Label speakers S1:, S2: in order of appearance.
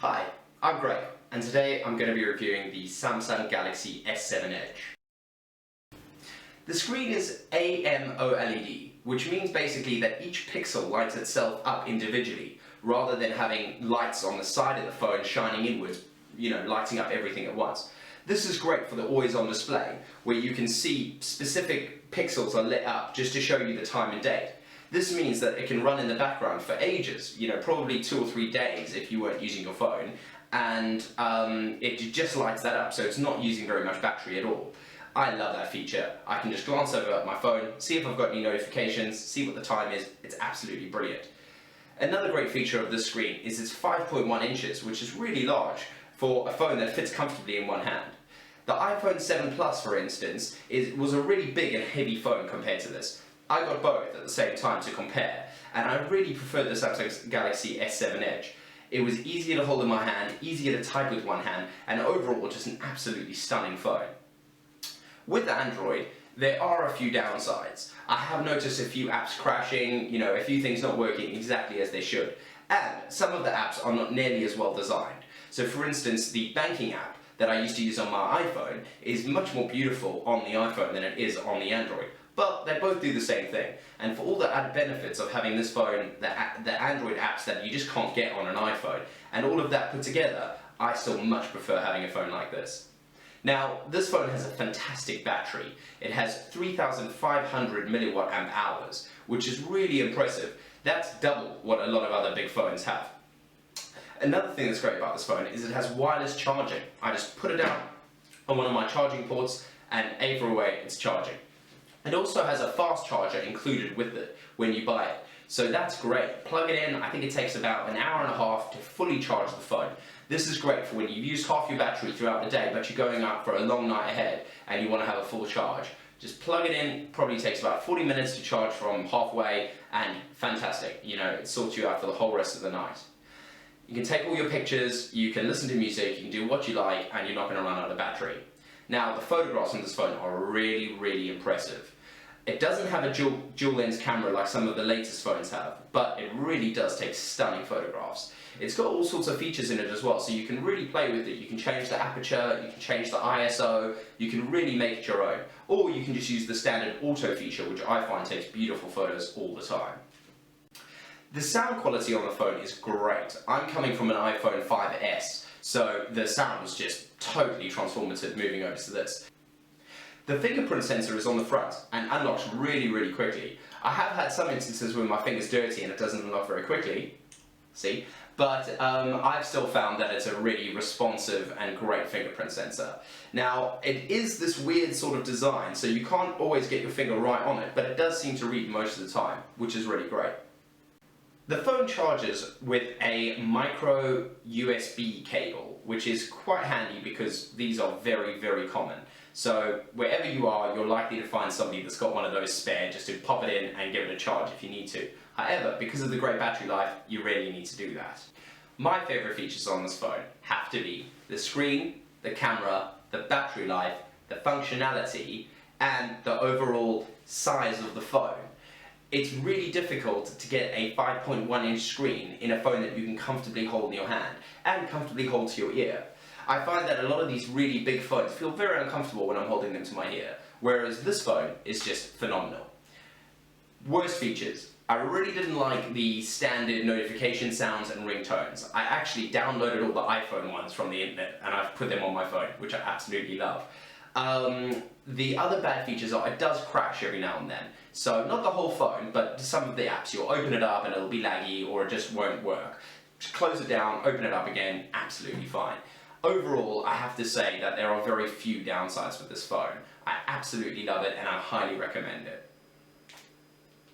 S1: Hi, I'm Greg, and today I'm going to be reviewing the Samsung Galaxy S7 Edge. The screen is AMOLED, which means basically that each pixel lights itself up individually, rather than having lights on the side of the phone shining inwards, lighting up everything at once. This is great for the always-on display, where you can see specific pixels are lit up just to show you the time and date. This means that it can run in the background for ages, probably 2 or 3 days if you weren't using your phone, and it just lights that up, so it's not using very much battery at all. I love that feature. I can just glance over at my phone, see if I've got any notifications, see what the time is. It's absolutely brilliant. Another great feature of this screen is it's 5.1 inches, which is really large for a phone that fits comfortably in one hand. The iPhone 7 Plus, for instance, was a really big and heavy phone compared to this. I got both at the same time to compare, and I really prefer the Samsung Galaxy S7 Edge. It was easier to hold in my hand, easier to type with one hand, and overall just an absolutely stunning phone. With Android, there are a few downsides. I have noticed a few apps crashing, a few things not working exactly as they should, and some of the apps are not nearly as well designed. So for instance, the banking app that I used to use on my iPhone is much more beautiful on the iPhone than it is on the Android. But they both do the same thing, and for all the added benefits of having this phone, the Android apps that you just can't get on an iPhone, and all of that put together, I still much prefer having a phone like this. Now, this phone has a fantastic battery. It has 3,500 milliwatt amp hours, which is really impressive. That's double what a lot of other big phones have. Another thing that's great about this phone is it has wireless charging. I just put it down on one of my charging ports, and for away it's charging. It also has a fast charger included with it when you buy it, so that's great. Plug it in, I think it takes about an hour and a half to fully charge the phone. This is great for when you've used half your battery throughout the day, but you're going out for a long night ahead and you want to have a full charge. Just plug it in, probably takes about 40 minutes to charge from halfway, and fantastic. It sorts you out for the whole rest of the night. You can take all your pictures, you can listen to music, you can do what you like, and you're not going to run out of battery. Now, the photographs on this phone are really, really impressive. It doesn't have a dual lens camera like some of the latest phones have, but it really does take stunning photographs. It's got all sorts of features in it as well, so you can really play with it. You can change the aperture, you can change the ISO, you can really make it your own. Or you can just use the standard auto feature, which I find takes beautiful photos all the time. The sound quality on the phone is great. I'm coming from an iPhone 5S, so the sound was just totally transformative moving over to this. The fingerprint sensor is on the front and unlocks really, really quickly. I have had some instances where my finger's dirty and it doesn't unlock very quickly, but I've still found that it's a really responsive and great fingerprint sensor. Now, it is this weird sort of design, so you can't always get your finger right on it, but it does seem to read most of the time, which is really great. The phone charges with a micro USB cable, which is quite handy because these are very, very common. So wherever you are, you're likely to find somebody that's got one of those spare just to pop it in and give it a charge if you need to. However, because of the great battery life, you really need to do that. My favourite features on this phone have to be the screen, the camera, the battery life, the functionality, and the overall size of the phone. It's really difficult to get a 5.1 inch screen in a phone that you can comfortably hold in your hand and comfortably hold to your ear. I find that a lot of these really big phones feel very uncomfortable when I'm holding them to my ear, whereas this phone is just phenomenal. Worst features. I really didn't like the standard notification sounds and ringtones. I actually downloaded all the iPhone ones from the internet and I've put them on my phone, which I absolutely love. The other bad features are it does crash every now and then. So not the whole phone, but some of the apps. You'll open it up and it'll be laggy or it just won't work. Just close it down, open it up again, absolutely fine. Overall, I have to say that there are very few downsides with this phone. I absolutely love it and I highly recommend it.